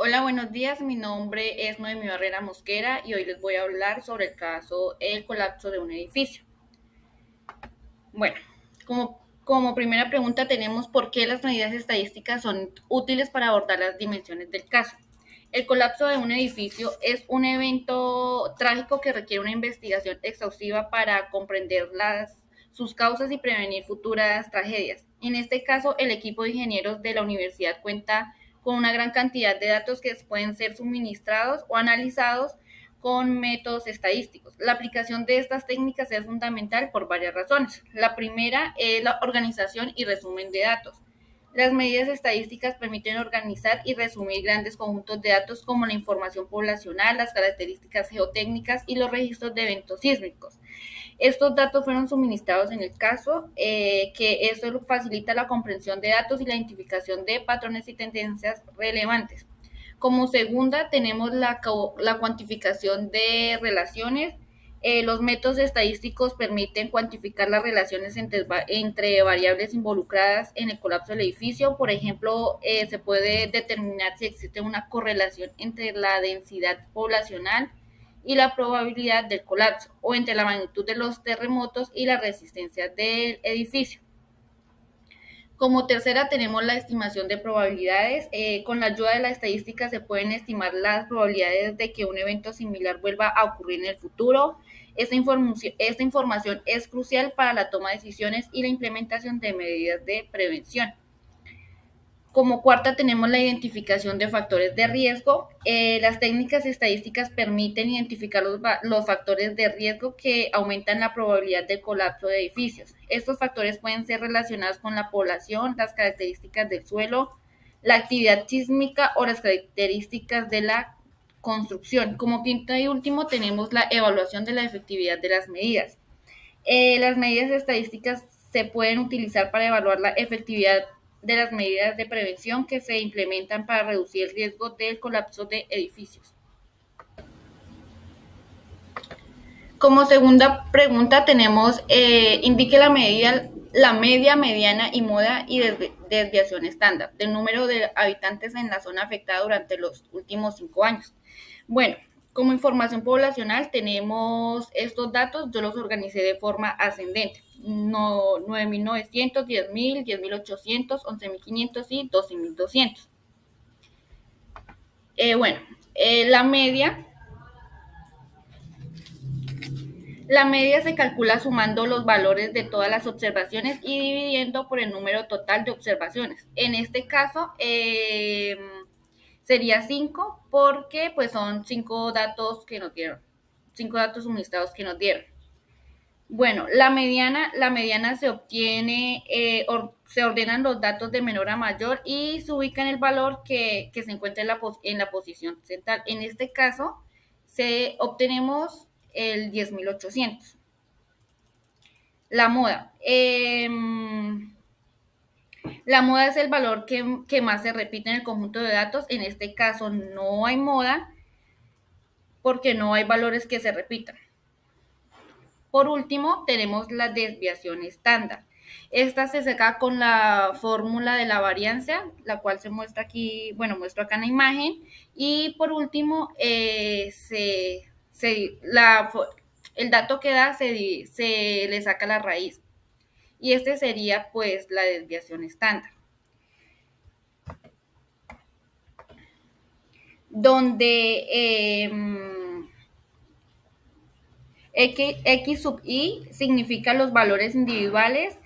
Hola, buenos días. Mi nombre es Noemí Barrera Mosquera y hoy les voy a hablar sobre el caso El colapso de un edificio. Bueno, como primera pregunta tenemos por qué las medidas estadísticas son útiles para abordar las dimensiones del caso. El colapso de un edificio es un evento trágico que requiere una investigación exhaustiva para comprender sus causas y prevenir futuras tragedias. En este caso, el equipo de ingenieros de la universidad cuenta con una gran cantidad de datos que pueden ser suministrados o analizados con métodos estadísticos. La aplicación de estas técnicas es fundamental por varias razones. La primera es la organización y resumen de datos. Las medidas estadísticas permiten organizar y resumir grandes conjuntos de datos como la información poblacional, las características geotécnicas y los registros de eventos sísmicos. Estos datos fueron suministrados en el caso, que esto facilita la comprensión de datos y la identificación de patrones y tendencias relevantes. Como segunda, tenemos la cuantificación de relaciones. Los métodos estadísticos permiten cuantificar las relaciones entre variables involucradas en el colapso del edificio. Por ejemplo, se puede determinar si existe una correlación entre la densidad poblacional y la probabilidad del colapso, o entre la magnitud de los terremotos y la resistencia del edificio. Como tercera tenemos la estimación de probabilidades. Con la ayuda de la estadística se pueden estimar las probabilidades de que un evento similar vuelva a ocurrir en el futuro. Esta información es crucial para la toma de decisiones y la implementación de medidas de prevención. Como cuarta tenemos la identificación de factores de riesgo. Las técnicas estadísticas permiten identificar los factores de riesgo que aumentan la probabilidad del colapso de edificios. Estos factores pueden ser relacionados con la población, las características del suelo, la actividad sísmica o las características de la construcción. Como quinto y último tenemos la evaluación de la efectividad de las medidas. Las medidas estadísticas se pueden utilizar para evaluar la efectividad de las medidas de prevención que se implementan para reducir el riesgo del colapso de edificios. Como segunda pregunta tenemos, indique la media, mediana y moda y desviación estándar del número de habitantes en la zona afectada durante los últimos 5 años. Bueno, como información poblacional tenemos estos datos, yo los organicé de forma ascendente. No, 9.900, 10.000, 10.800, 11.500 y 12.200. Bueno, la media. La media se calcula sumando los valores de todas las observaciones y dividiendo por el número total de observaciones. En este caso, sería 5 porque pues son 5 datos que nos dieron, 5 datos suministrados que nos dieron. Bueno, la mediana se obtiene, se ordenan los datos de menor a mayor y se ubica en el valor que se encuentra en la posición central. En este caso, obtenemos el 10.800. La moda. La moda es el valor que más se repite en el conjunto de datos. En este caso no hay moda porque no hay valores que se repitan. Por último, tenemos la desviación estándar. Esta se saca con la fórmula de la varianza, la cual se muestra aquí, bueno, muestro acá en la imagen. Y por último, el dato que da se le saca la raíz. Y este sería pues la desviación estándar. Donde X sub I significa los valores individuales,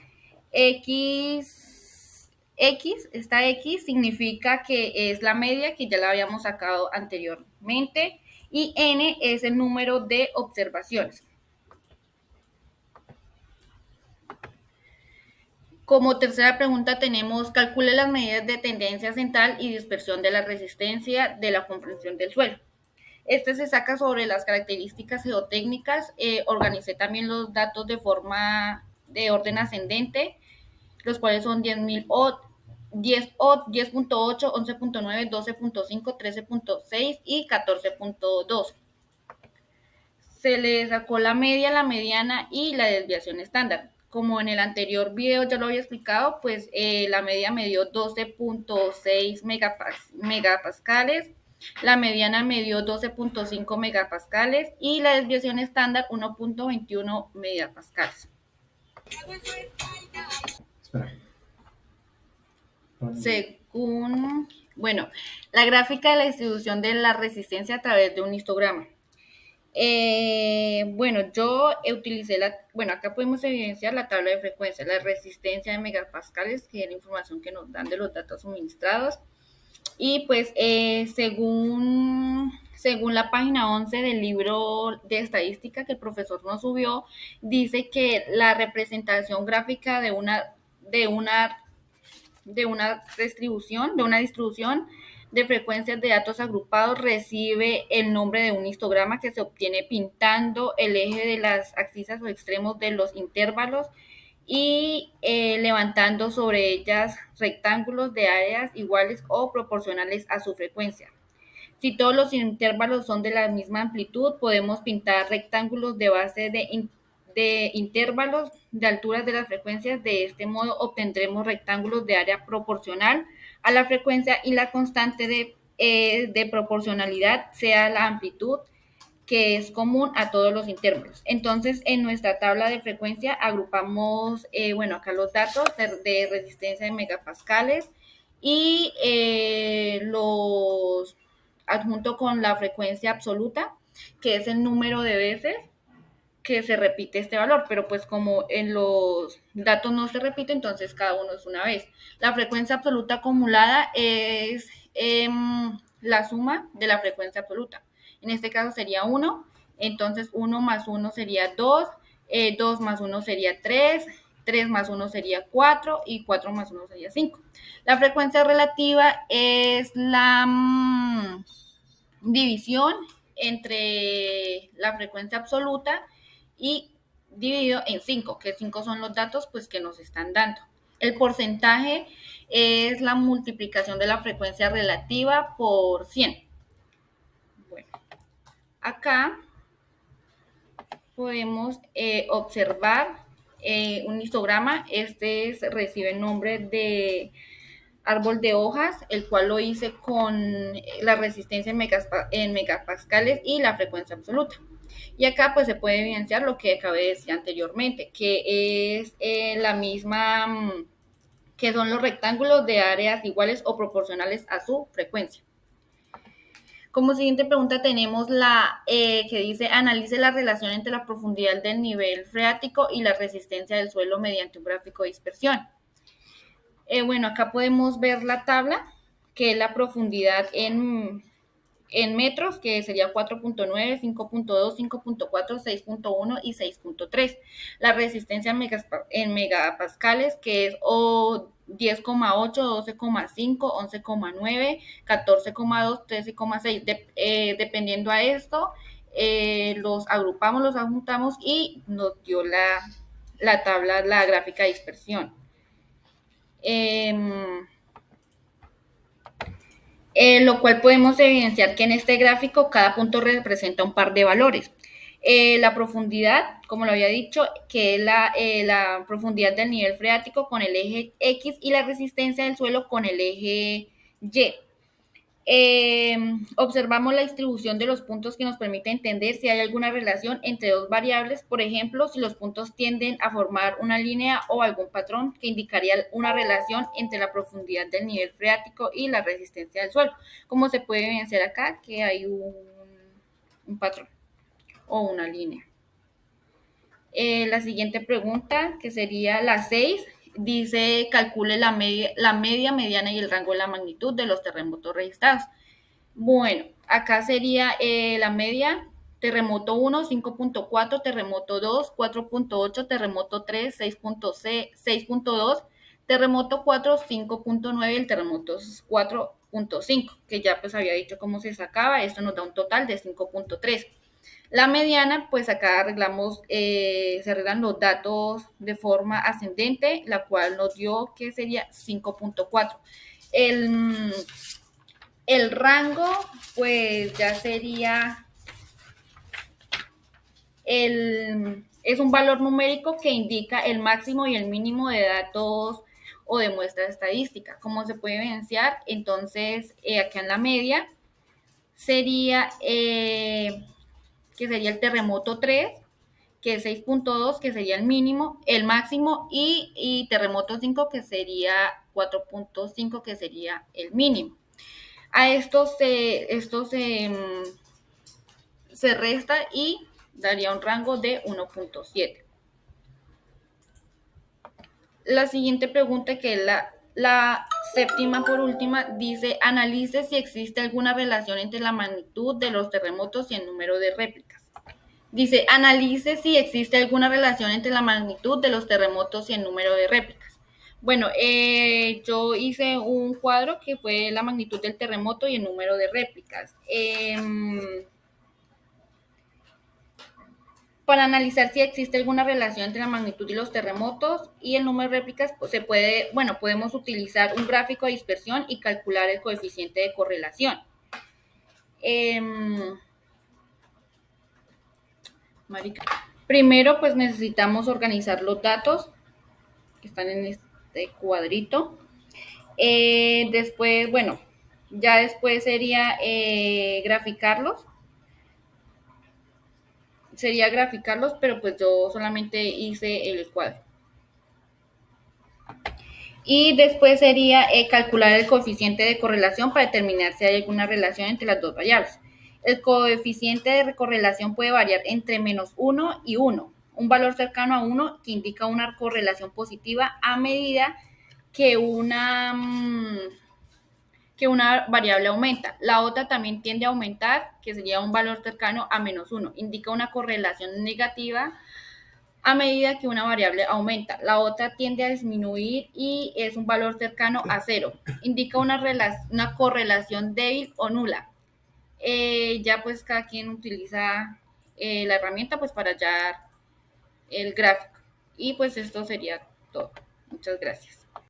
esta X significa que es la media, que ya la habíamos sacado anteriormente, y N es el número de observaciones. Como tercera pregunta tenemos, calcule las medidas de tendencia central y dispersión de la resistencia de la comprensión del suelo. Este se saca sobre las características geotécnicas. Organicé también los datos de forma de orden ascendente, los cuales son 10.000 10.8, 11.9, 12.5, 13.6 y 14.2. Se le sacó la media, la mediana y la desviación estándar. Como en el anterior video ya lo había explicado, pues la media me dio 12.6 megapascales, La mediana me dio 12.5 megapascales y la desviación estándar 1.21 megapascales. Espera. Según, bueno, la gráfica de la distribución de la resistencia a través de un histograma. Bueno, yo utilicé bueno, acá podemos evidenciar la tabla de frecuencia, la resistencia de megapascales, que es la información que nos dan de los datos suministrados. Y pues según la página 11 del libro de estadística que el profesor nos subió, dice que la representación gráfica de una de una distribución de frecuencias de datos agrupados recibe el nombre de un histograma que se obtiene pintando el eje de las axis o extremos de los intervalos y levantando sobre ellas rectángulos de áreas iguales o proporcionales a su frecuencia. Si todos los intervalos son de la misma amplitud, podemos pintar rectángulos de base de intervalos de alturas de las frecuencias. De este modo obtendremos rectángulos de área proporcional a la frecuencia y la constante de proporcionalidad sea la amplitud que es común a todos los intervalos. Entonces, en nuestra tabla de frecuencia agrupamos, bueno, acá los datos de resistencia de megapascales y los adjunto con la frecuencia absoluta, que es el número de veces que se repite este valor, pero pues como en los datos no se repite, entonces cada uno es una vez. La frecuencia absoluta acumulada es la suma de la frecuencia absoluta. En este caso sería 1, entonces 1 más 1 sería 2, 2 más 1 sería 3, 3 más 1 sería 4 y 4 más 1 sería 5. La frecuencia relativa es la división entre la frecuencia absoluta y dividido en 5, que 5 son los datos pues que nos están dando. El porcentaje es la multiplicación de la frecuencia relativa por 100. Bueno, acá podemos observar un histograma. Este recibe el nombre de árbol de hojas, el cual lo hice con la resistencia en megapascales y la frecuencia absoluta. Y acá pues se puede evidenciar lo que acabé de decir anteriormente, que es la misma, que son los rectángulos de áreas iguales o proporcionales a su frecuencia. Como siguiente pregunta tenemos la que dice, analice la relación entre la profundidad del nivel freático y la resistencia del suelo mediante un gráfico de dispersión. Bueno, acá podemos ver la tabla, que es la profundidad en metros, que sería 4.9, 5.2, 5.4, 6.1 y 6.3. La resistencia en megapascales, que es 10,8, 12,5, 11,9, 14,2, 13,6. Dependiendo a esto, los agrupamos, los adjuntamos y nos dio la tabla, la gráfica de dispersión. Lo cual podemos evidenciar que en este gráfico cada punto representa un par de valores. La profundidad, como lo había dicho, que es la profundidad del nivel freático con el eje X y la resistencia del suelo con el eje Y. Observamos la distribución de los puntos que nos permite entender si hay alguna relación entre dos variables, por ejemplo, si los puntos tienden a formar una línea o algún patrón que indicaría una relación entre la profundidad del nivel freático y la resistencia del suelo. Como se puede evidenciar acá, que hay un patrón o una línea. La siguiente pregunta, que sería la 6, dice calcule la media, mediana y el rango de la magnitud de los terremotos registrados. Bueno, acá sería la media, terremoto 1, 5.4, terremoto 2, 4.8, terremoto 3, 6.2, terremoto 4, 5.9 y el terremoto 4.5, que ya pues había dicho cómo se sacaba. Esto nos da un total de 5.3. La mediana, pues acá se arreglan los datos de forma ascendente, la cual nos dio que sería 5.4. El rango, pues ya sería, es un valor numérico que indica el máximo y el mínimo de datos o de muestras estadísticas. Como se puede evidenciar, entonces acá en la media, sería, que sería el terremoto 3, que es 6.2, que sería el mínimo, el máximo, y terremoto 5, que sería 4.5, que sería el mínimo. A se resta y daría un rango de 1.7. La siguiente pregunta, que es la séptima por última, dice: analice si existe alguna relación entre la magnitud de los terremotos y el número de réplicas. Dice: analice si existe alguna relación entre la magnitud de los terremotos y el número de réplicas. Bueno, yo hice un cuadro que fue la magnitud del terremoto y el número de réplicas. Para analizar si existe alguna relación entre la magnitud de los terremotos y el número de réplicas, pues podemos utilizar un gráfico de dispersión y calcular el coeficiente de correlación. Primero, pues necesitamos organizar los datos que están en este cuadrito. Después, bueno, ya después sería graficarlos. Pero pues yo solamente hice el cuadro. Y después sería calcular el coeficiente de correlación para determinar si hay alguna relación entre las dos variables. El coeficiente de correlación puede variar entre -1 y 1, un valor cercano a 1 que indica una correlación positiva a medida que una variable aumenta. La otra también tiende a aumentar, que sería un valor cercano a -1, indica una correlación negativa a medida que una variable aumenta. La otra tiende a disminuir y es un valor cercano a 0. Indica una correlación débil o nula. Ya pues cada quien utiliza la herramienta pues para hallar el gráfico. Y pues esto sería todo. Muchas gracias.